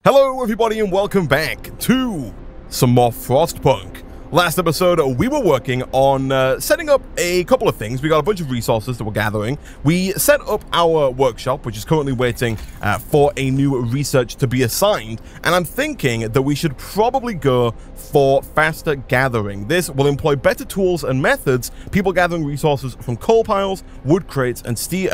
Hello everybody and welcome back to some more FrostPunk. Last episode we were working on setting up a couple of things. We got a bunch of resources that we're gathering. We set up our workshop, which is currently waiting for a new research to be assigned, and I'm thinking that we should probably go for faster gathering. This will employ better tools and methods. People gathering resources from coal piles, wood crates, and steel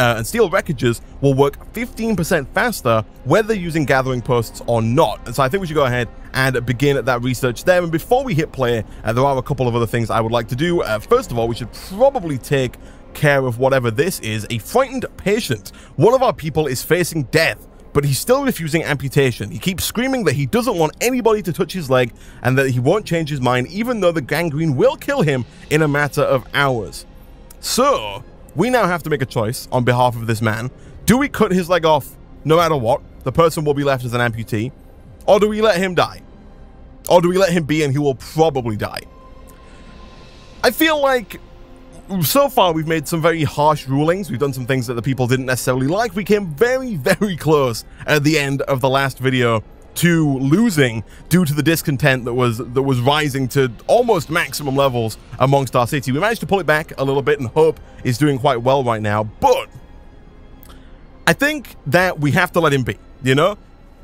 wreckages will work 15% faster whether using gathering posts or not. And so I think we should go ahead and begin that research there. And before we hit play, there are a couple of other things I would like to do. First of all, we should probably take care of whatever this is. A frightened patient. One of our people is facing death, but he's still refusing amputation. He keeps screaming that he doesn't want anybody to touch his leg and that he won't change his mind even though the gangrene will kill him in a matter of hours. So, we now have to make a choice on behalf of this man. Do we cut his leg off no matter what? The person will be left as an amputee. Or do we let him die? Or do we let him be and he will probably die? I feel like so far we've made some very harsh rulings. We've done some things that the people didn't necessarily like. We came very, very close at the end of the last video to losing due to the discontent that was rising to almost maximum levels amongst our city. We managed to pull it back a little bit, and Hope is doing quite well right now. But I think that we have to let him be, you know?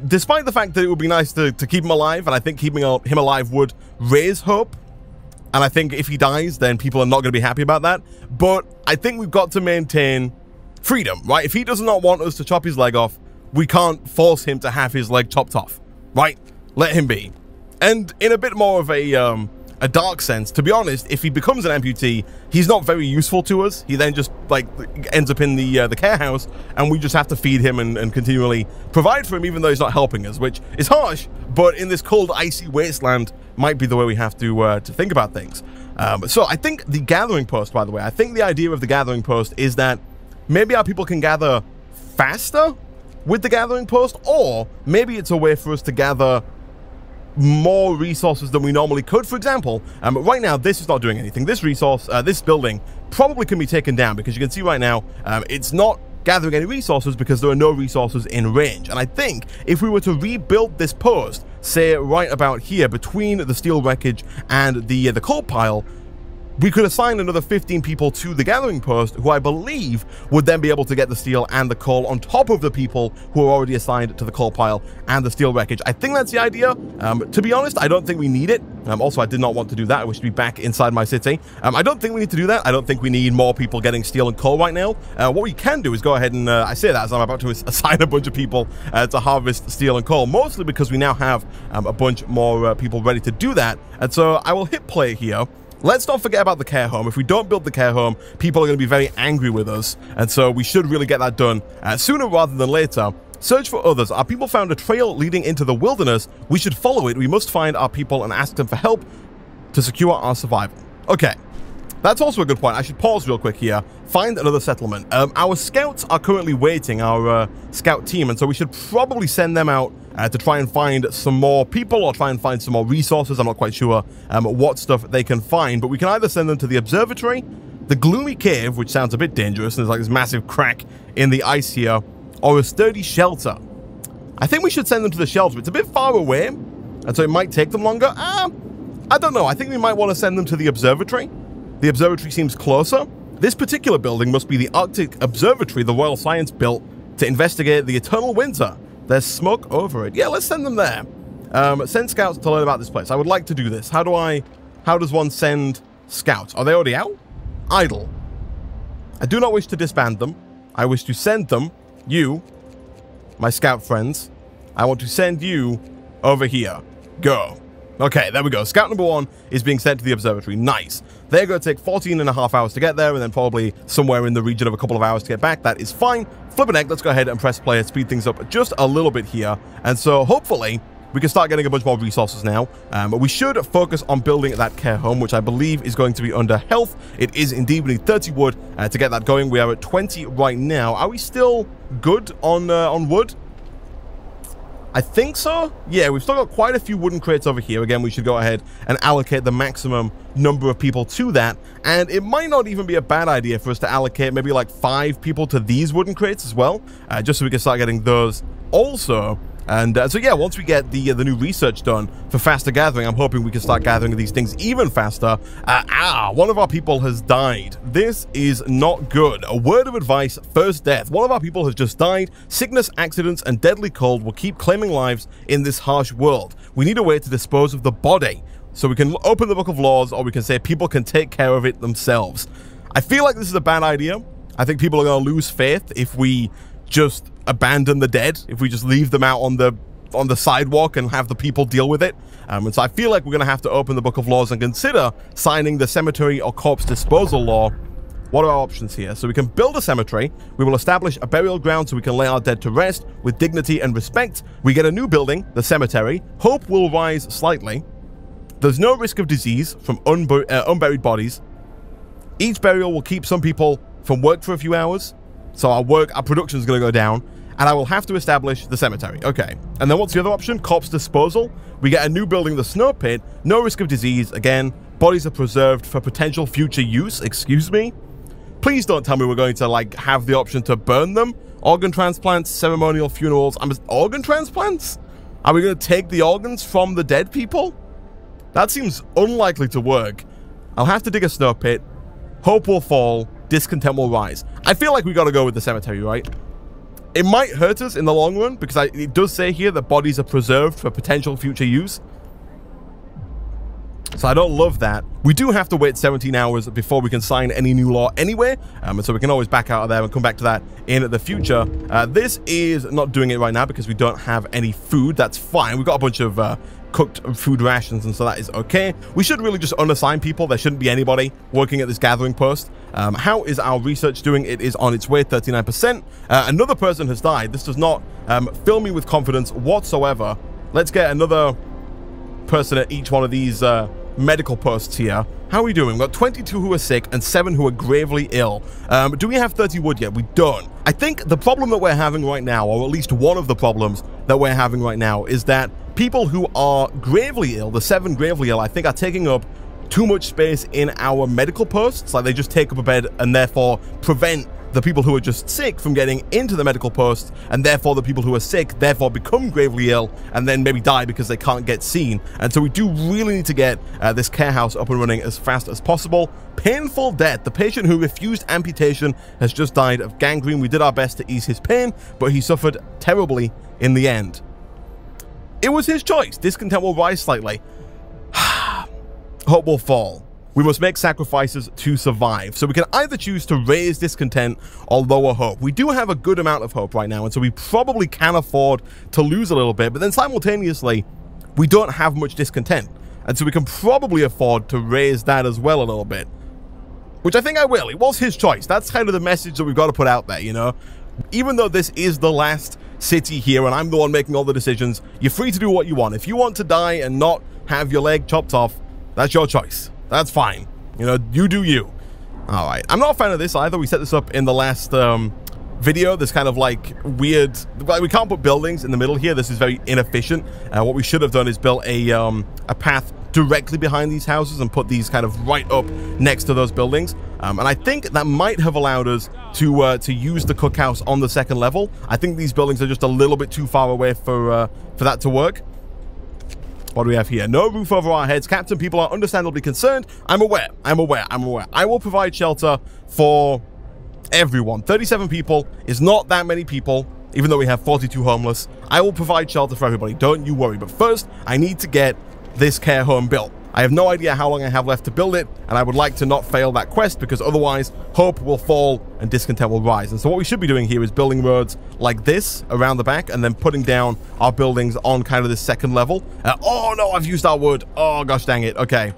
Despite the fact that it would be nice to keep him alive, and I think keeping him alive would raise Hope, and I think if he dies, then people are not going to be happy about that, but I think we've got to maintain freedom, right? If he does not want us to chop his leg off, we can't force him to have his leg chopped off, right? Let him be. And in a bit more of a dark sense, to be honest, if he becomes an amputee, he's not very useful to us. He then just like ends up in the care house, and we just have to feed him and continually provide for him, even though he's not helping us, which is harsh. But in this cold, icy wasteland, might be the way we have to think about things. So I think the gathering post, by the way, I think the idea of the gathering post is that maybe our people can gather faster with the gathering post, or maybe it's a way for us to gather more resources than we normally could. For example, right now this is not doing anything. This resource, this building probably can be taken down because you can see right now it's not gathering any resources because there are no resources in range. And I think if we were to rebuild this post, say right about here between the steel wreckage and the coal pile, we could assign another 15 people to the gathering post, who I believe would then be able to get the steel and the coal on top of the people who are already assigned to the coal pile and the steel wreckage. I think that's the idea. To be honest, I don't think we need it. Also, I did not want to do that. I wish to be back inside my city. I don't think we need to do that. I don't think we need more people getting steel and coal right now. What we can do is go ahead and, I say that as I'm about to assign a bunch of people to harvest steel and coal, mostly because we now have a bunch more people ready to do that. And so I will hit play here. Let's not forget about the care home. If we don't build the care home, people are going to be very angry with us, and so we should really get that done sooner rather than later. Search for others. Our people found a trail leading into the wilderness. We should follow it. We must find our people and ask them for help to secure our survival. Okay, that's also a good point. I should pause real quick here. Find another settlement. Our scouts are currently waiting, our scout team, and so we should probably send them out to try and find some more people or try and find some more resources. I'm not quite sure what stuff they can find, but we can either send them to the observatory, the gloomy cave, which sounds a bit dangerous, and there's like this massive crack in the ice here, or a sturdy shelter. I think we should send them to the shelter. It's a bit far away, and so it might take them longer. I don't know. I think we might want to send them to the observatory. The observatory seems closer. This particular building must be the Arctic Observatory the Royal Science built to investigate the eternal winter. There's smoke over it. Yeah, let's send them there. Send scouts to learn about this place. I would like to do this. How does one send scouts? Are they already out? Idle. I do not wish to disband them. I wish to send them, you, my scout friends. I want to send you over here. Go. Okay, there we go. Scout number 1 is being sent to the observatory. Nice. They're going to take 14.5 hours to get there, and then probably somewhere in the region of a couple of hours to get back. That is fine. Flip an egg. Let's go ahead and press play and speed things up just a little bit here. And so hopefully we can start getting a bunch more resources now. But we should focus on building that care home, which I believe is going to be under health. It is indeed. We need 30 wood to get that going. We are at 20 right now. Are we still good on wood? I think so. Yeah, we've still got quite a few wooden crates over here. Again, we should go ahead and allocate the maximum number of people to that. And it might not even be a bad idea for us to allocate maybe like 5 people to these wooden crates as well, just so we can start getting those. Also, And so yeah, once we get the new research done for faster gathering, I'm hoping we can start gathering these things even faster. One of our people has died. This is not good. A word of advice, first death. One of our people has just died. Sickness, accidents, and deadly cold will keep claiming lives in this harsh world. We need a way to dispose of the body. So we can open the Book of Laws, or we can say people can take care of it themselves. I feel like this is a bad idea. I think people are going to lose faith if we just abandon the dead, if we just leave them out on the sidewalk and have the people deal with it. And so I feel like we're going to have to open the Book of Laws and consider signing the cemetery or corpse disposal law. What are our options here? So we can build a cemetery. We will establish a burial ground so we can lay our dead to rest with dignity and respect. We get a new building, the cemetery. Hope will rise slightly. There's no risk of disease from unburied bodies. Each burial will keep some people from work for a few hours. So our production is going to go down. And I will have to establish the cemetery. Okay. And then what's the other option? Corpse disposal. We get a new building, the snow pit. No risk of disease. Again, bodies are preserved for potential future use. Excuse me. Please don't tell me we're going to, like, have the option to burn them. Organ transplants, ceremonial funerals. Organ transplants? Are we going to take the organs from the dead people? That seems unlikely to work. I'll have to dig a snow pit. Hope will fall. Discontent will rise. I feel like we got to go with the cemetery, right? It might hurt us in the long run because it does say here that bodies are preserved for potential future use. So I don't love that. We do have to wait 17 hours before we can sign any new law anyway. And so we can always back out of there and come back to that in the future. This is not doing it right now because we don't have any food. That's fine. We've got a bunch of cooked food rations, and so that is okay. We should really just unassign people. There shouldn't be anybody working at this gathering post. How is our research doing? It is on its way, 39%. Another person has died. This does not fill me with confidence whatsoever. Let's get another person at each one of these medical posts here. How are we doing? We've got 22 who are sick and 7 who are gravely ill. Do we have 30 wood yet? We don't. I think the problem that we're having right now, or at least one of the problems that we're having right now, is that people who are gravely ill, the 7 gravely ill, I think are taking up too much space in our medical posts. Like, they just take up a bed and therefore prevent the people who are just sick from getting into the medical post, and therefore the people who are sick therefore become gravely ill and then maybe die because they can't get seen. And so we do really need to get this care house up and running as fast as possible. Painful death. The patient who refused amputation has just died of gangrene. We did our best to ease his pain, but he suffered terribly in the end. It was his choice. Discontent will rise slightly. Hope will fall. We must make sacrifices to survive. So we can either choose to raise discontent or lower hope. We do have a good amount of hope right now, and so we probably can afford to lose a little bit, but then simultaneously, we don't have much discontent. And so we can probably afford to raise that as well a little bit, which I think I will. It was his choice. That's kind of the message that we've got to put out there, you know? Even though this is the last city here and I'm the one making all the decisions, you're free to do what you want. If you want to die and not have your leg chopped off, that's your choice. That's fine. You know, you do you. All right. I'm not a fan of this either. We set this up in the last video. This kind of like weird, like, we can't put buildings in the middle here. This is very inefficient. What we should have done is built a path directly behind these houses and put these kind of right up next to those buildings. And I think that might have allowed us to use the cookhouse on the second level. I think these buildings are just a little bit too far away for that to work. What do we have here? No roof over our heads. Captain, people are understandably concerned. I'm aware. I'm aware. I'm aware. I will provide shelter for everyone. 37 people is not that many people, even though we have 42 homeless. I will provide shelter for everybody. Don't you worry. But first, I need to get this care home built. I have no idea how long I have left to build it, and I would like to not fail that quest because otherwise hope will fall and discontent will rise. And so what we should be doing here is building roads like this around the back and then putting down our buildings on kind of this second level. Oh no, I've used our wood. Oh gosh dang it. Okay.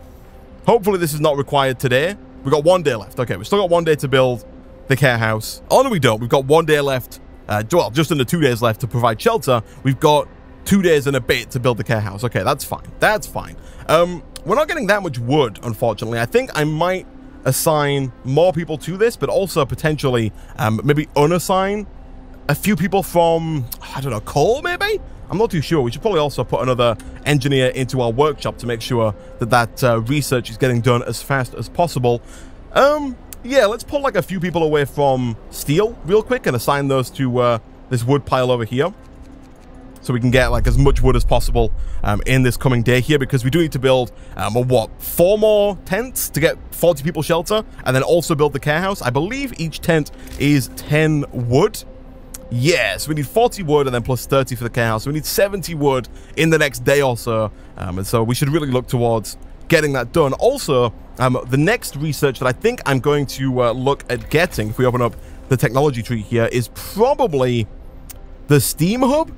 Hopefully this is not required today. We've got 1 day left. Okay, we've still got 1 day to build the care house. Oh no, we don't. We've got 1 day left. Well, just under 2 days left to provide shelter. We've got 2 days and a bit to build the care house. Okay, that's fine. That's fine. We're not getting that much wood, unfortunately. I think I might assign more people to this, but also potentially maybe unassign a few people from, I don't know, coal maybe? I'm not too sure. We should probably also put another engineer into our workshop to make sure that that research is getting done as fast as possible. Yeah, let's pull like a few people away from steel real quick and assign those to this wood pile over here. so we can get like as much wood as possible in this coming day here, because we do need to build what, 4 more tents to get 40 people shelter, and then also build the care house. I believe each tent is 10 wood. Yes, we need 40 wood and then plus 30 for the care house. So we need 70 wood in the next day or so, and so we should really look towards getting that done. Also, the next research that I think I'm going to look at getting, if we open up the technology tree here, is probably the steam hub.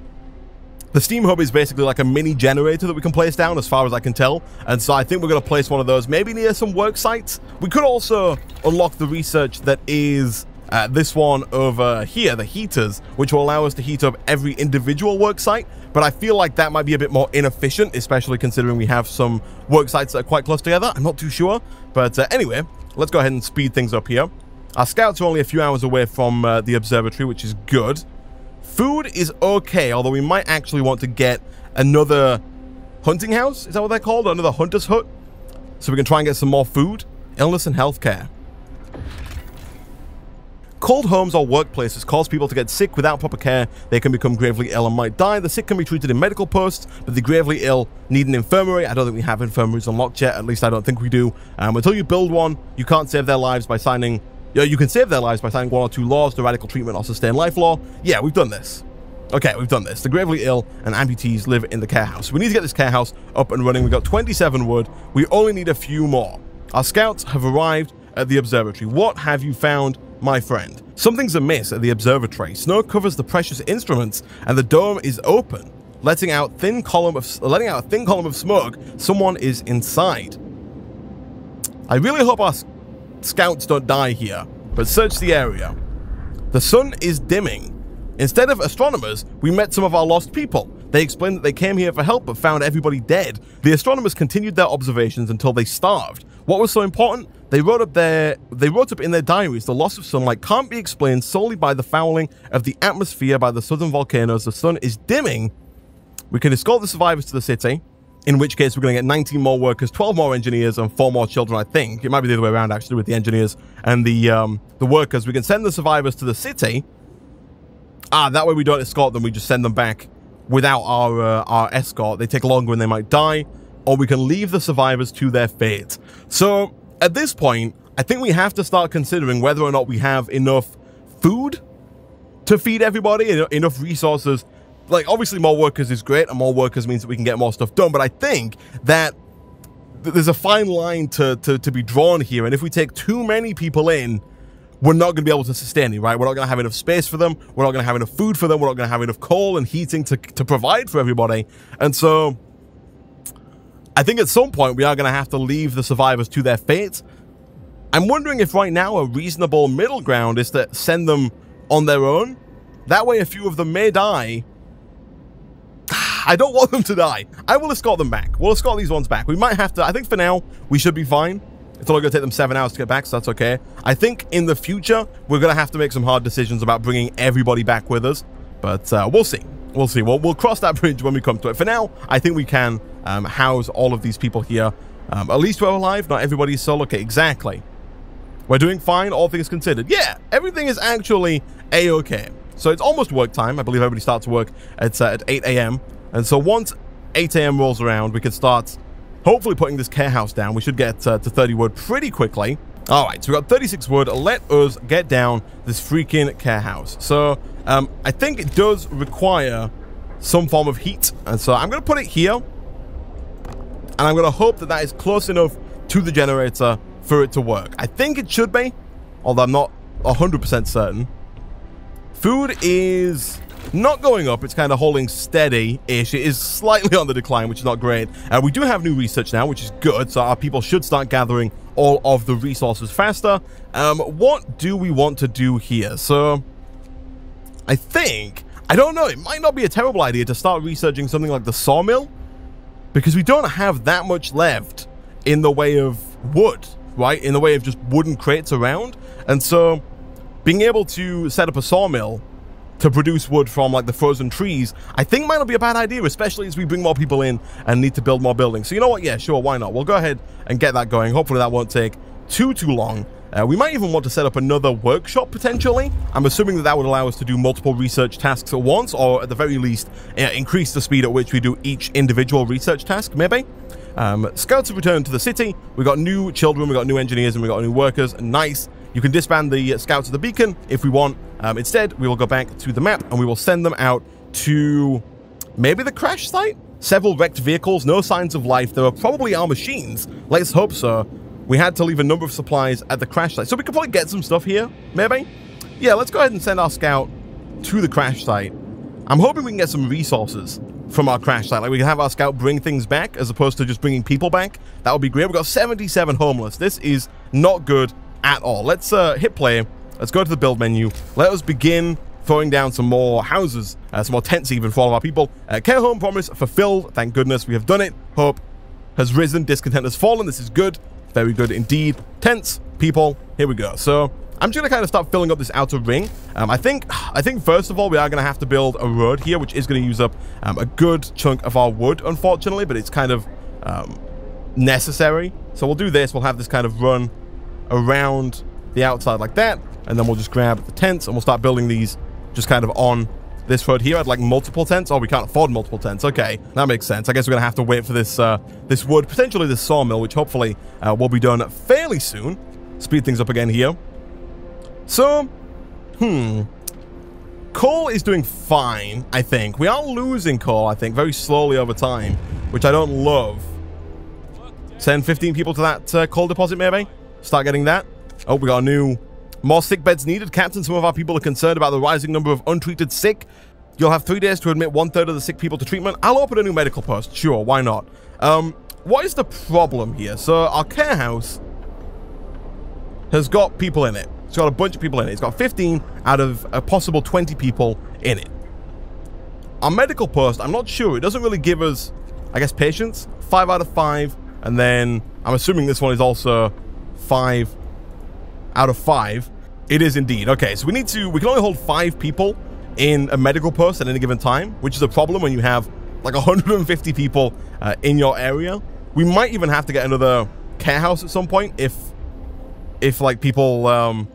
The steam hub is basically like a mini generator that we can place down, as far as I can tell. And so I think we're going to place one of those maybe near some work sites. We could also unlock the research that is this one over here, the heaters, which will allow us to heat up every individual work site. But I feel like that might be a bit more inefficient, especially considering we have some work sites that are quite close together. I'm not too sure. But anyway, let's go ahead and speed things up here. Our scouts are only a few hours away from the observatory, which is good. Food is okay, although we might actually want to get another hunting house. Is that what they're called? Another hunter's hut? So we can try and get some more food. Illness and healthcare. Cold homes or workplaces cause people to get sick without proper care. They can become gravely ill and might die. The sick can be treated in medical posts, but the gravely ill need an infirmary. I don't think we have infirmaries unlocked yet. At least I don't think we do. Until you build one, you can't save their lives by signing... You can save their lives by signing 1 or 2 laws, the radical treatment or sustained life law. Yeah, we've done this. Okay, we've done this. The gravely ill and amputees live in the care house. We need to get this care house up and running. We got 27 wood. We only need a few more. Our scouts have arrived at the observatory. What have you found, my friend? Something's amiss at the observatory. Snow covers the precious instruments, and the dome is open, letting out a thin column of smoke. Someone is inside. I really hope our scouts don't die here, but search the area. The sun is dimming. Instead of astronomers, we met some of our lost people. They explained that they came here for help but found everybody dead. The astronomers continued their observations until they starved. What was so important? They wrote up in their diaries, the loss of sunlight can't be explained solely by the fouling of the atmosphere by the southern volcanoes. The sun is dimming. We can escort the survivors to the city, in which case we're going to get 19 more workers, 12 more engineers, and 4 more children, I think. It might be the other way around, actually, with the engineers and the workers. We can send the survivors to the city. That way we don't escort them, we just send them back without our escort. They take longer and they might die, or we can leave the survivors to their fate. So, at this point, I think we have to start considering whether or not we have enough food to feed everybody, enough resources. Like, obviously more workers is great, and more workers means that we can get more stuff done, but I think that there's a fine line to be drawn here, and if we take too many people in, we're not going to be able to sustain it, right? We're not going to have enough space for them, we're not going to have enough food for them, we're not going to have enough coal and heating to provide for everybody, and so I think at some point we are going to have to leave the survivors to their fate. I'm wondering if right now a reasonable middle ground is to send them on their own. That way a few of them may die. I don't want them to die. I will escort them back. We'll escort these ones back. We might have to, I think for now, we should be fine. It's only going to take them 7 hours to get back, so that's okay. I think in the future, we're going to have to make some hard decisions about bringing everybody back with us. But we'll see. We'll see. We'll cross that bridge when we come to it. For now, I think we can house all of these people here. At least we're alive. Not everybody's solo. Okay, exactly. We're doing fine, all things considered. Yeah, everything is actually a-okay. So it's almost work time. I believe everybody starts work at 8 a.m. And so once 8 a.m. rolls around, we can start hopefully putting this care house down. We should get to 30 wood pretty quickly. All right, so we've got 36 wood. Let us get down this freaking care house. So I think it does require some form of heat. And so I'm going to put it here. And I'm going to hope that that is close enough to the generator for it to work. I think it should be, although I'm not 100% certain. Food is not going up, it's kind of holding steady-ish. It is slightly on the decline, which is not great. We do have new research now, which is good, so our people should start gathering all of the resources faster. What do we want to do here? So, I think, I don't know, it might not be a terrible idea to start researching something like the sawmill, because we don't have that much left in the way of wood, right? In the way of just wooden crates around. And so, being able to set up a sawmill to produce wood from like the frozen trees, I think might not be a bad idea, especially as we bring more people in and need to build more buildings. So you know what? Yeah, sure, why not? We'll go ahead and get that going. Hopefully that won't take too long. We might even want to set up another workshop, potentially. I'm assuming that that would allow us to do multiple research tasks at once, or at the very least, increase the speed at which we do each individual research task, maybe. Scouts have returned to the city. We got new children, we got new engineers, and we got new workers. Nice. You can disband the scouts at the beacon if we want. Instead, we will go back to the map, and we will send them out to maybe the crash site? Several wrecked vehicles, no signs of life. There are probably our machines. Let's hope so. We had to leave a number of supplies at the crash site, so we could probably get some stuff here, maybe? Yeah, let's go ahead and send our scout to the crash site. I'm hoping we can get some resources from our crash site. Like, we can have our scout bring things back as opposed to just bringing people back. That would be great. We've got 77 homeless. This is not good at all. Let's hit play. Let's go to the build menu. Let us begin throwing down some more houses, some more tents even for all of our people. Care home promise fulfilled. Thank goodness we have done it. Hope has risen. Discontent has fallen. This is good. Very good indeed. Tents, people. Here we go. So I'm just going to kind of start filling up this outer ring. I think first of all, we are going to have to build a road here, which is going to use up a good chunk of our wood, unfortunately, but it's kind of necessary. So we'll do this. We'll have this kind of run around the outside like that, and then we'll just grab the tents and we'll start building these just kind of on this road here. I'd like multiple tents. Oh, we can't afford multiple tents. Okay, that makes sense. I guess we're gonna have to wait for this this wood, potentially this sawmill, which hopefully will be done fairly soon. Speed things up again here. So, coal is doing fine, I think. We are losing coal, I think, very slowly over time, which I don't love. Send 15 people to that coal deposit, maybe? Start getting that. Oh, we got more sick beds needed. Captain, some of our people are concerned about the rising number of untreated sick. You'll have 3 days to admit 1/3 of the sick people to treatment. I'll open a new medical post. Sure, why not? What is the problem here? So our care house has got people in it. It's got a bunch of people in it. It's got 15 out of a possible 20 people in it. Our medical post, I'm not sure. It doesn't really give us, I guess, patients. 5 out of 5. And then I'm assuming this one is also 5 out of 5. It is indeed. Okay, so we can only hold 5 people in a medical post at any given time, which is a problem when you have like 150 people in your area. We might even have to get another care house at some point if like people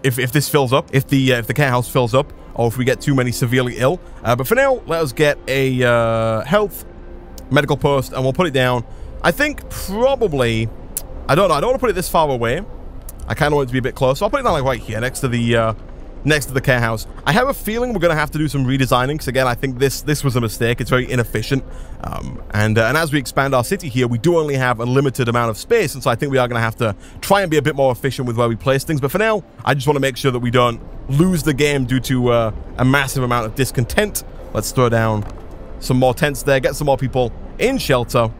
if this fills up, if the care house fills up, or if we get too many severely ill. But for now, let us get a health medical post, and we'll put it down. I think probably, I don't know. I don't want to put it this far away. I kind of want it to be a bit close, so I'll put it down like right here, next to the care house. I have a feeling we're going to have to do some redesigning, because again, I think this was a mistake. It's very inefficient, and as we expand our city here, we do only have a limited amount of space, and so I think we are going to have to try and be a bit more efficient with where we place things. But for now, I just want to make sure that we don't lose the game due to a massive amount of discontent. Let's throw down some more tents there, get some more people in shelter,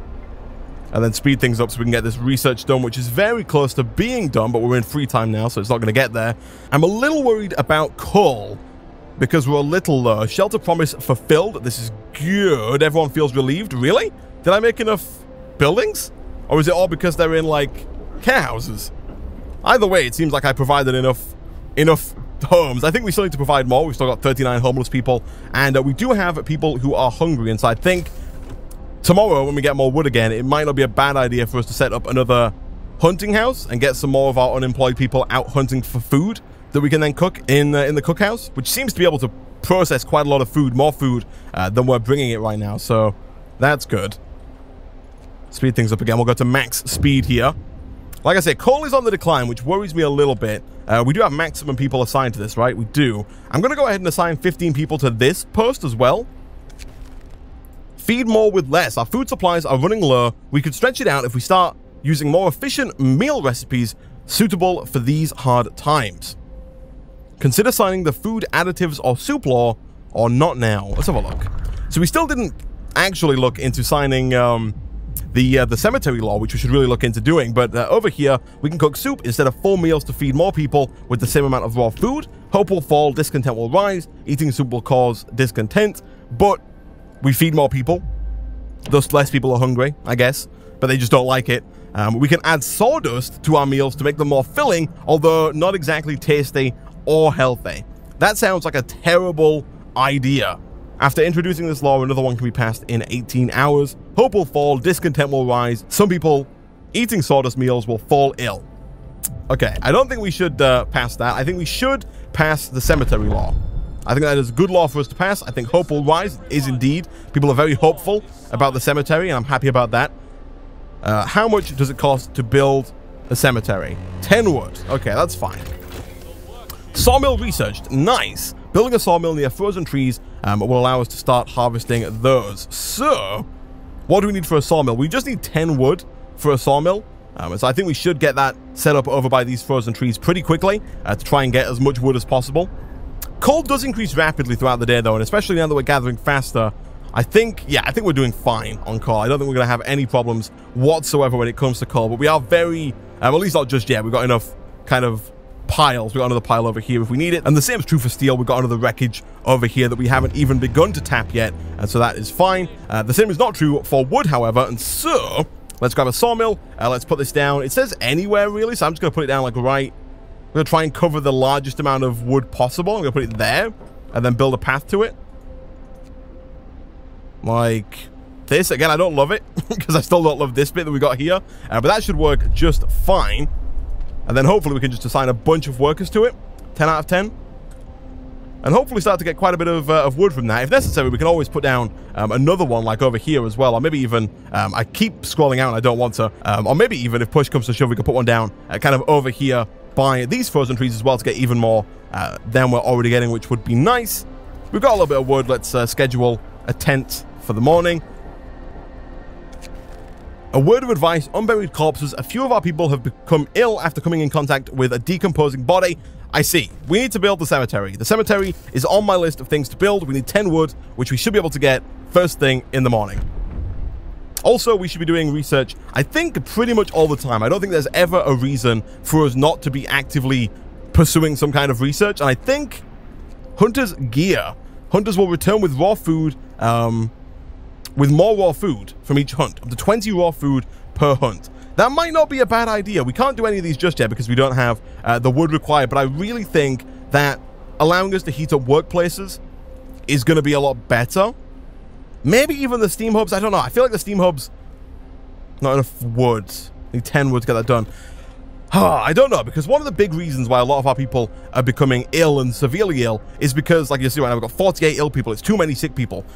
and then speed things up so we can get this research done, which is very close to being done, but we're in free time now, so it's not going to get there. I'm a little worried about coal because we're a little low. Shelter promise fulfilled. This is good. Everyone feels relieved. Really? Did I make enough buildings? Or is it all because they're in, like, care houses? Either way, it seems like I provided enough homes. I think we still need to provide more. We've still got 39 homeless people, and we do have people who are hungry, and so I think tomorrow, when we get more wood again, it might not be a bad idea for us to set up another hunting house and get some more of our unemployed people out hunting for food that we can then cook in the cookhouse, which seems to be able to process quite a lot of food, more food than we're bringing it right now. So that's good. Speed things up again. We'll go to max speed here. Like I said, coal is on the decline, which worries me a little bit. We do have maximum people assigned to this, right? We do. I'm going to go ahead and assign 15 people to this post as well. Feed more with less. Our food supplies are running low. We could stretch it out if we start using more efficient meal recipes suitable for these hard times. Consider signing the food additives or soup law, or not now. Let's have a look. So we still didn't actually look into signing the cemetery law, which we should really look into doing. But over here, we can cook soup instead of 4 meals to feed more people with the same amount of raw food. Hope will fall, discontent will rise. Eating soup will cause discontent, but we feed more people, thus less people are hungry, I guess, but they just don't like it. We can add sawdust to our meals to make them more filling, although not exactly tasty or healthy. That sounds like a terrible idea. After introducing this law, another one can be passed in 18 hours. Hope will fall, discontent will rise. Some people eating sawdust meals will fall ill. Okay, I don't think we should pass that. I think we should pass the cemetery law. I think that is a good law for us to pass. I think hope will rise. It is indeed. People are very hopeful about the cemetery, and I'm happy about that. How much does it cost to build a cemetery? 10 wood. Okay, that's fine. Sawmill researched. Nice. Building a sawmill near frozen trees will allow us to start harvesting those. So, what do we need for a sawmill? We just need 10 wood for a sawmill. So I think we should get that set up over by these frozen trees pretty quickly to try and get as much wood as possible. Coal does increase rapidly throughout the day, though, and especially now that we're gathering faster, I think we're doing fine on coal. I don't think we're going to have any problems whatsoever when it comes to coal, but we are very, at least not just yet, we've got enough kind of piles. We've got another pile over here if we need it, and the same is true for steel. We've got another wreckage over here that we haven't even begun to tap yet, and so that is fine. The same is not true for wood, however, and so let's grab a sawmill. Let's put this down. It says anywhere, really, so I'm just going to put it down like right. I'm going to try and cover the largest amount of wood possible. I'm going to put it there and then build a path to it. Like this. Again, I don't love it because I still don't love this bit that we got here. But that should work just fine. And then hopefully we can just assign a bunch of workers to it. 10 out of 10. And hopefully start to get quite a bit of wood from that. If necessary, we can always put down another one like over here as well. Or maybe even, I keep scrolling out and I don't want to. Or maybe even if push comes to shove, we could put one down kind of over here by these frozen trees as well to get even more than we're already getting, which would be nice. We've got a little bit of wood. Let's schedule a tent for the morning. A word of advice, unburied corpses. A few of our people have become ill after coming in contact with a decomposing body. I see. We need to build the cemetery. The cemetery is on my list of things to build. We need 10 wood, which we should be able to get first thing in the morning. Also, we should be doing research, I think, pretty much all the time. I don't think there's ever a reason for us not to be actively pursuing some kind of research. And I think hunters' gear. Hunters will return with raw food, with more raw food from each hunt. Up to 20 raw food per hunt. That might not be a bad idea. We can't do any of these just yet because we don't have the wood required. But I really think that allowing us to heat up workplaces is going to be a lot better. Maybe even the steam hubs. I don't know. I feel like the steam hubs, not enough wood. Need 10 wood to get that done. I don't know, because one of the big reasons why a lot of our people are becoming ill and severely ill is because, like you see right now, we've got 48 ill people. It's too many sick people.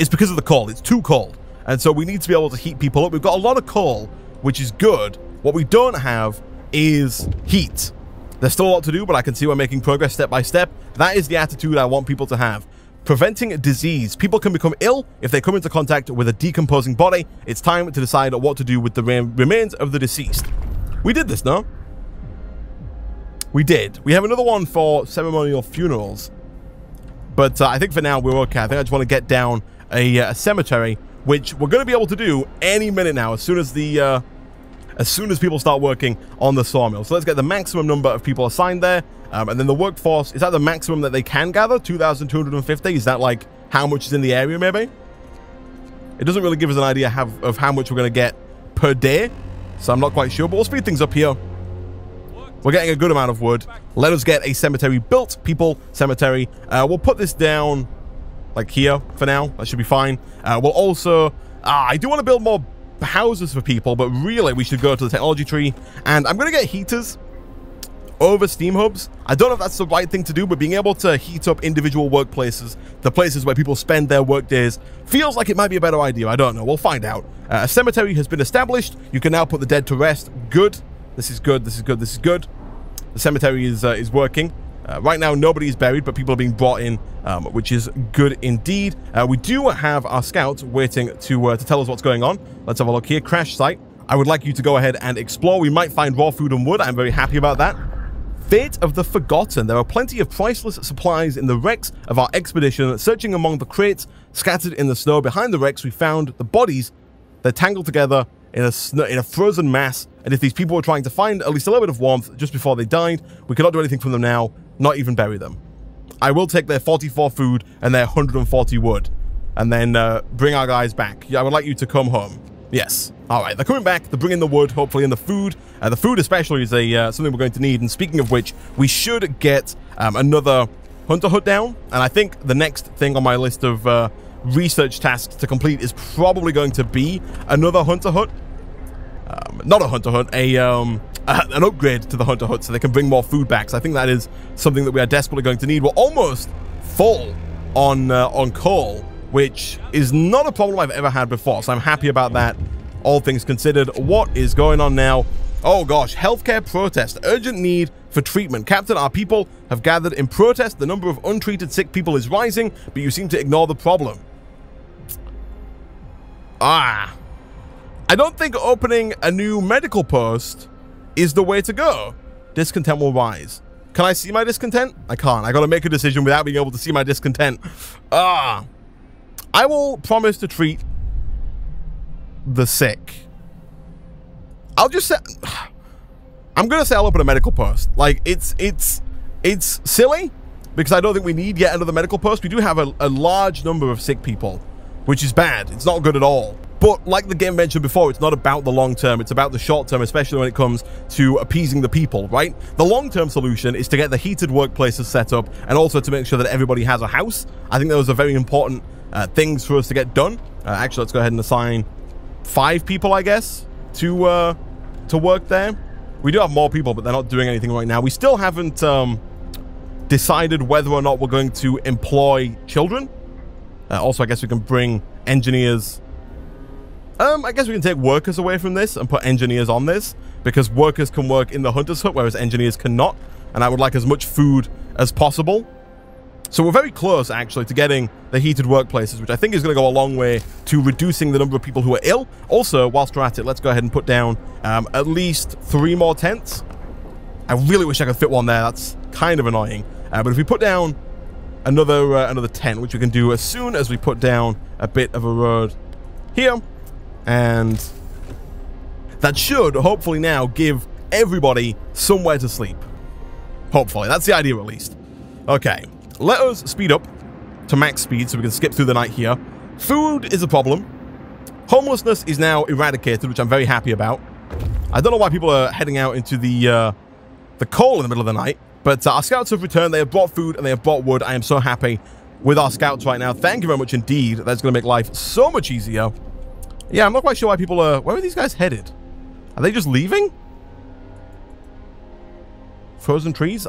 It's because of the cold. It's too cold. And so we need to be able to heat people up. We've got a lot of coal, which is good. What we don't have is heat. There's still a lot to do, but I can see we're making progress step by step. That is the attitude I want people to have. Preventing disease. People can become ill if they come into contact with a decomposing body. It's time to decide what to do with the remains of the deceased. We did this, no? We did. We have another one for ceremonial funerals. But I think for now we're okay. I think I just want to get down a cemetery, which we're going to be able to do any minute now, as soon as people start working on the sawmill. So let's get the maximum number of people assigned there. And then the workforce, is that the maximum that they can gather? 2,250? Is that like how much is in the area, maybe? It doesn't really give us an idea of how much we're going to get per day. So I'm not quite sure, but we'll speed things up here. We're getting a good amount of wood. Let us get a cemetery built. People, cemetery. We'll put this down like here for now. That should be fine. We'll also... I do want to build more houses for people, but really we should go to the technology tree. And I'm going to get heaters over steam hubs. I don't know if that's the right thing to do, but being able to heat up individual workplaces, the places where people spend their work days, feels like it might be a better idea. I don't know. We'll find out. A cemetery has been established. You can now put the dead to rest. Good. This is good. This is good. This is good. The cemetery is working. Right now, nobody is buried, but people are being brought in, which is good indeed. We do have our scouts waiting to tell us what's going on. Let's have a look here. Crash site. I would like you to go ahead and explore. We might find raw food and wood. I'm very happy about that. Fate of the Forgotten. There are plenty of priceless supplies in the wrecks of our expedition. Searching among the crates scattered in the snow behind the wrecks, we found the bodies. They're tangled together in a frozen mass. And if these people were trying to find at least a little bit of warmth just before they died, we cannot do anything from them now, not even bury them. I will take their 44 food and their 140 wood, and then bring our guys back. Yeah, I would like you to come home. Yes. All right, they're coming back. They're bringing the wood, hopefully, and the food. The food especially is something we're going to need. And speaking of which, we should get another hunter hut down. And I think the next thing on my list of research tasks to complete is probably going to be another hunter hut. Not a hunter hut, a an upgrade to the Hunter Hut so they can bring more food back. So I think that is something that we are desperately going to need. We're almost full on coal, which is not a problem I've ever had before. So I'm happy about that, all things considered. What is going on now? Oh gosh, healthcare protest. Urgent need for treatment. Captain, our people have gathered in protest. The number of untreated sick people is rising, but you seem to ignore the problem. I don't think opening a new medical post is the way to go. Discontent will rise. Can I see my discontent? I can't. I gotta make a decision without being able to see my discontent. I will promise to treat the sick. I'll just say, I'm gonna say I'll open a medical post. Like, it's silly because I don't think we need yet another medical post. We do have a large number of sick people, which is bad. It's not good at all. But like the game mentioned before, it's not about the long term. It's about the short term, especially when it comes to appeasing the people, right? The long term solution is to get the heated workplaces set up and also to make sure that everybody has a house. I think those are very important things for us to get done. Actually, let's go ahead and assign 5 people, I guess, to work there. We do have more people, but they're not doing anything right now. We still haven't decided whether or not we're going to employ children. Also, I guess we can bring engineers. I guess we can take workers away from this and put engineers on this, because workers can work in the Hunter's Hut, whereas engineers cannot. And I would like as much food as possible. So we're very close, actually, to getting the heated workplaces, which I think is going to go a long way to reducing the number of people who are ill. Also, whilst we're at it, let's go ahead and put down at least 3 more tents. I really wish I could fit one there. That's kind of annoying. But if we put down another tent, which we can do as soon as we put down a bit of a road here, and that should hopefully now give everybody somewhere to sleep. Hopefully. That's the idea, at least. Okay. Let us speed up to max speed so we can skip through the night here. Food is a problem. Homelessness is now eradicated, which I'm very happy about. I don't know why people are heading out into the coal in the middle of the night, but our scouts have returned. They have brought food and they have brought wood. I am so happy with our scouts right now. Thank you very much indeed. That's going to make life so much easier. Yeah, I'm not quite sure why people are... Where are these guys headed? Are they just leaving? Frozen trees?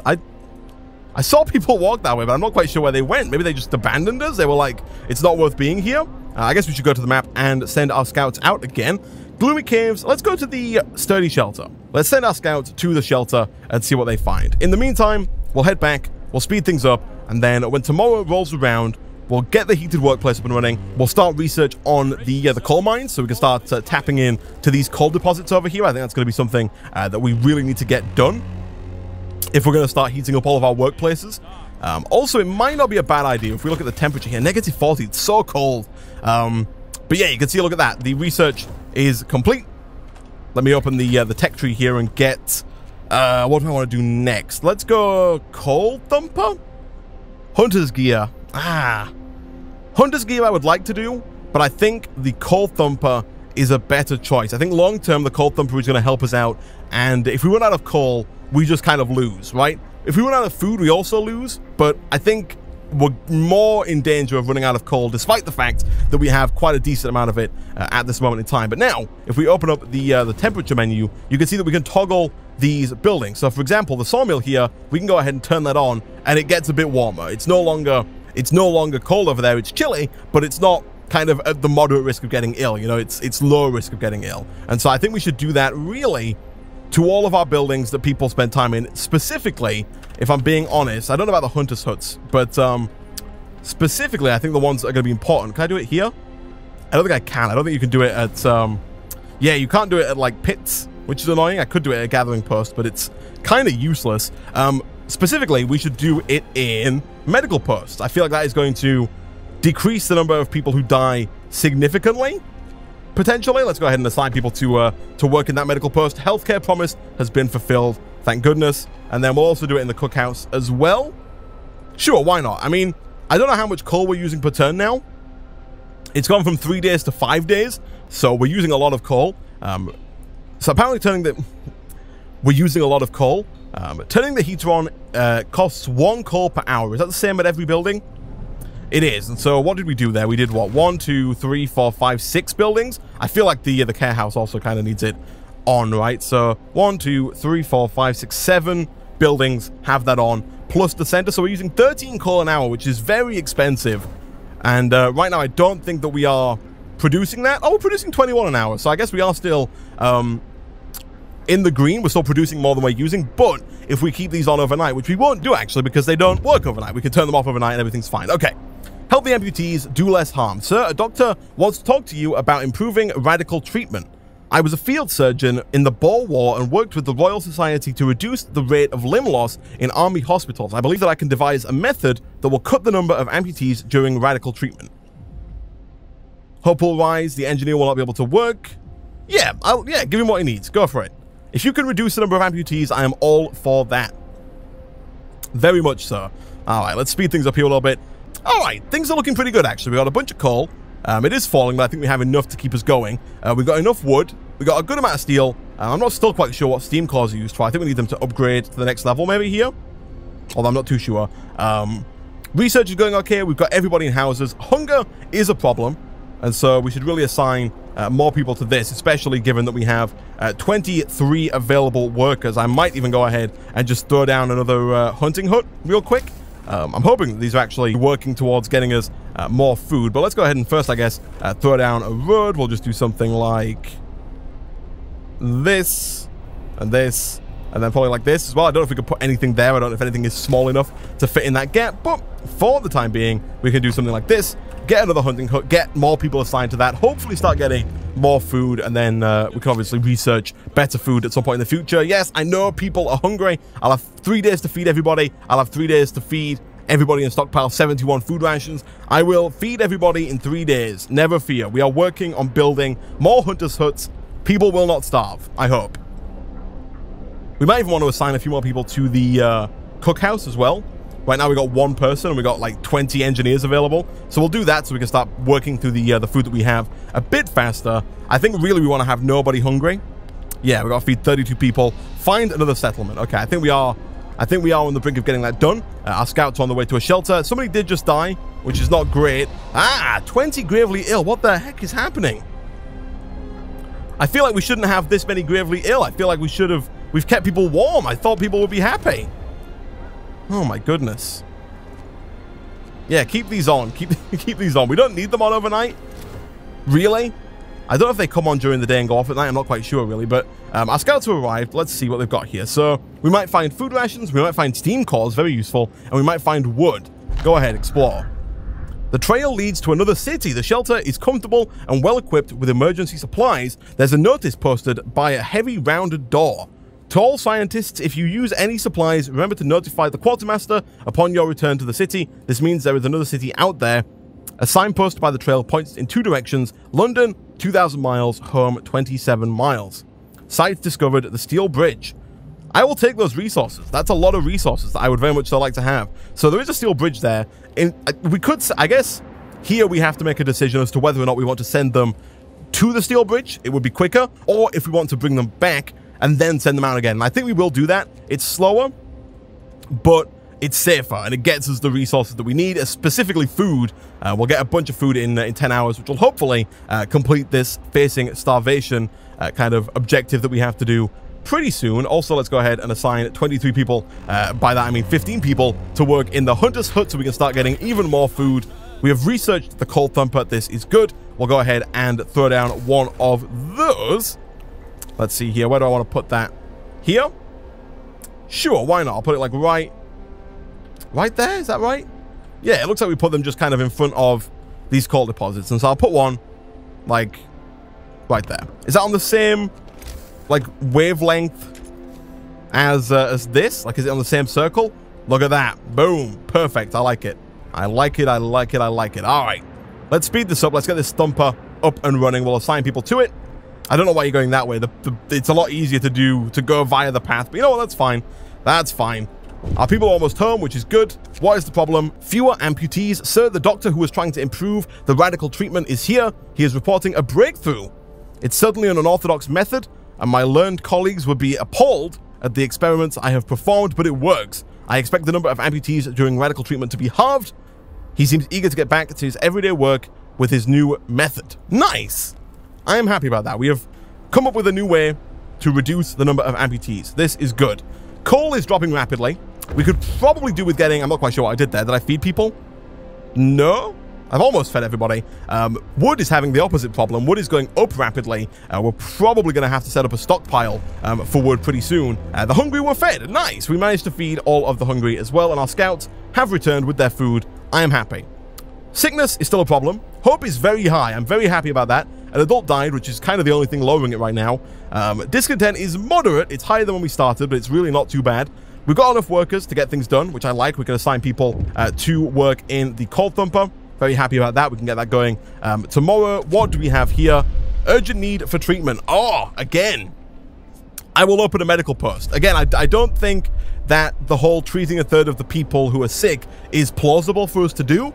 I saw people walk that way, but I'm not quite sure where they went. Maybe they just abandoned us. They were like, it's not worth being here. I guess we should go to the map and send our scouts out again. Gloomy Caves. Let's go to the sturdy shelter. Let's send our scouts to the shelter and see what they find. In the meantime, we'll head back. We'll speed things up. And then when tomorrow rolls around, we'll get the heated workplace up and running. We'll start research on the coal mines so we can start tapping in to these coal deposits over here. I think that's going to be something that we really need to get done if we're going to start heating up all of our workplaces. Also, it might not be a bad idea if we look at the temperature here. Negative 40, it's so cold. But yeah, you can see, look at that. The research is complete. Let me open the tech tree here and get... what do I want to do next? Let's go Coal Thumper? Hunter's Gear. Hunter's Gear I would like to do, but I think the Coal Thumper is a better choice. I think long-term, the Coal Thumper is going to help us out. And if we run out of coal, we just kind of lose, right? If we run out of food, we also lose, but I think we're more in danger of running out of coal, despite the fact that we have quite a decent amount of it at this moment in time. But now, if we open up the temperature menu, you can see that we can toggle these buildings. So, for example, the sawmill here, we can go ahead and turn that on, and it gets a bit warmer. It's no longer cold over there. It's chilly, but it's not kind of at the moderate risk of getting ill. You know, it's low risk of getting ill. And so I think we should do that really to all of our buildings that people spend time in. Specifically, if I'm being honest, I don't know about the Hunter's Huts, but specifically, I think the ones that are going to be important. Can I do it here? I don't think I can. I don't think you can do it at... yeah, you can't do it at, like, pits, which is annoying. I could do it at a gathering post, but it's kind of useless. Specifically, we should do it in medical posts. I feel like that is going to decrease the number of people who die significantly. Potentially. Let's go ahead and assign people to work in that medical post. Healthcare promise has been fulfilled, thank goodness. And then we'll also do it in the cookhouse as well. Sure, why not? I mean, I don't know how much coal we're using per turn now. It's gone from 3 days to 5 days, so we're using a lot of coal. So apparently we're using a lot of coal. Turning the heater on costs 1 coal per hour. Is that the same at every building? It is. And so what did we do there? We did what? 1, 2, 3, 4, 5, 6 buildings. I feel like the care house also kind of needs it on, right? So 1, 2, 3, 4, 5, 6, 7 buildings have that on, plus the center. So we're using 13 coal an hour, which is very expensive. And right now, I don't think that we are producing that. Oh, we're producing 21 an hour. So I guess we are still in the green. We're still producing more than we're using. But if we keep these on overnight, which we won't do actually because they don't work overnight, we can turn them off overnight and everything's fine. Okay. Help the amputees do less harm. Sir, a doctor wants to talk to you about improving radical treatment. I was a field surgeon in the Boer War and worked with the Royal Society to reduce the rate of limb loss in army hospitals. I believe that I can devise a method that will cut the number of amputees during radical treatment. Hope will rise. The engineer will not be able to work. Yeah, give him what he needs. Go for it. If you can reduce the number of amputees, I am all for that. Very much so. All right, let's speed things up here a little bit. All right, things are looking pretty good, actually. We got a bunch of coal. It is falling, but I think we have enough to keep us going. We've got enough wood. We got a good amount of steel. I'm not still quite sure what steam cores are used for. I think we need them to upgrade to the next level, maybe here. Although I'm not too sure. Research is going okay. We've got everybody in houses. Hunger is a problem. And so we should really assign more people to this, especially given that we have 23 available workers. I might even go ahead and just throw down another hunting hut real quick. I'm hoping that these are actually working towards getting us more food. But let's go ahead and first, I guess, throw down a road. We'll just do something like this, and then probably like this as well. I don't know if we could put anything there. I don't know if anything is small enough to fit in that gap. But for the time being, we can do something like this. Get another hunting hut, get more people assigned to that, hopefully start getting more food, and then we can obviously research better food at some point in the future. Yes, I know people are hungry. I'll have 3 days to feed everybody. I'll have 3 days to feed everybody in stockpile 71 food rations. I will feed everybody in 3 days. Never fear. We are working on building more hunters' huts. People will not starve, I hope. We might even want to assign a few more people to the cookhouse as well. Right now we got 1 person and we got like 20 engineers available. So we'll do that so we can start working through the food that we have a bit faster. I think really we want to have nobody hungry. Yeah, we got to feed 32 people. Find another settlement. Okay, I think we are on the brink of getting that done. Our scouts are on the way to a shelter. Somebody did just die, which is not great. 20 gravely ill. What the heck is happening? I feel like we shouldn't have this many gravely ill. I feel like we've kept people warm. I thought people would be happy. Oh my goodness. Yeah, keep these on. Keep these on. We don't need them on overnight. Really? I don't know if they come on during the day and go off at night. I'm not quite sure, really. But our scouts have arrived. Let's see what they've got here. So we might find food rations. We might find steam cores. Very useful. And we might find wood. Go ahead, explore. The trail leads to another city. The shelter is comfortable and well equipped with emergency supplies. There's a notice posted by a heavy rounded door. To all scientists, if you use any supplies, remember to notify the quartermaster upon your return to the city. This means there is another city out there. A signpost by the trail points in 2 directions. London, 2,000 miles. Home, 27 miles. Site discovered the steel bridge. I will take those resources. That's a lot of resources that I would very much so like to have. So there is a steel bridge there. We could, I guess, here we have to make a decision as to whether or not we want to send them to the steel bridge. It would be quicker. Or if we want to bring them back and then send them out again. And I think we will do that. It's slower, but it's safer, and it gets us the resources that we need, specifically food. We'll get a bunch of food in 10 hours, which will hopefully complete this facing starvation kind of objective that we have to do pretty soon. Also, let's go ahead and assign 23 people, by that I mean 15 people, to work in the Hunter's Hut so we can start getting even more food. We have researched the Coal Thumper. This is good. We'll go ahead and throw down one of those. Let's see here. Where do I want to put that? Here? Sure, why not? I'll put it like right there. Is that right? Yeah, it looks like we put them just kind of in front of these coal deposits. And so I'll put one like right there. Is that on the same like wavelength as this? Like, is it on the same circle? Look at that. Boom. Perfect. I like it. I like it. I like it. I like it. All right. Let's speed this up. Let's get this thumper up and running. We'll assign people to it. I don't know why you're going that way. It's a lot easier to go via the path. But you know what? That's fine. That's fine. Our people are almost home, which is good. What is the problem? Fewer amputees. Sir, the doctor who was trying to improve the radical treatment is here. He is reporting a breakthrough. It's certainly an unorthodox method, and my learned colleagues would be appalled at the experiments I have performed, but it works. I expect the number of amputees during radical treatment to be halved. He seems eager to get back to his everyday work with his new method. Nice! I am happy about that. We have come up with a new way to reduce the number of amputees. This is good. Coal is dropping rapidly. We could probably do with getting... I'm not quite sure what I did there. Did I feed people? No? I've almost fed everybody. Wood is having the opposite problem. Wood is going up rapidly. We're probably going to have to set up a stockpile for wood pretty soon. The hungry were fed. Nice. We managed to feed all of the hungry as well, and our scouts have returned with their food. I am happy. Sickness is still a problem. Hope is very high. I'm very happy about that. An adult died, which is kind of the only thing lowering it right now. Discontent is moderate. It's higher than when we started, but it's really not too bad. We've got enough workers to get things done, which I like. We can assign people to work in the coal thumper. Very happy about that. We can get that going tomorrow. What do we have here? Urgent need for treatment. Oh, again. I will open a medical post. Again, I don't think that the whole treating a third of the people who are sick is plausible for us to do.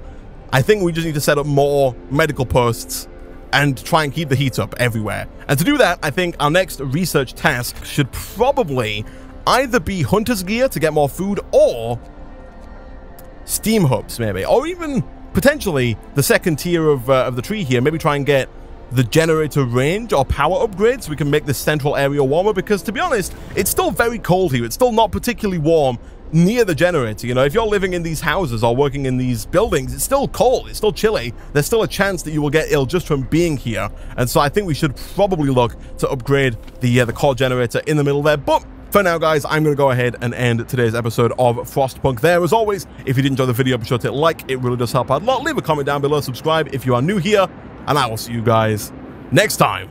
I think we just need to set up more medical posts and try and keep the heat up everywhere. And to do that, I think our next research task should probably either be hunter's gear to get more food, or steam hubs maybe, or even potentially the second tier of the tree here. Maybe try and get the generator range or power upgrades so we can make this central area warmer, because to be honest, it's still very cold here. It's still not particularly warm near the generator. You know, if you're living in these houses or working in these buildings, it's still cold, it's still chilly. There's still a chance that you will get ill just from being here. And so I think we should probably look to upgrade the core generator in the middle there. But for now, guys, I'm going to go ahead and end today's episode of FrostPunk there. As always, if you did enjoy the video, be sure to hit like. It really does help out a lot. Leave a comment down below, subscribe if you are new here, and I will see you guys next time.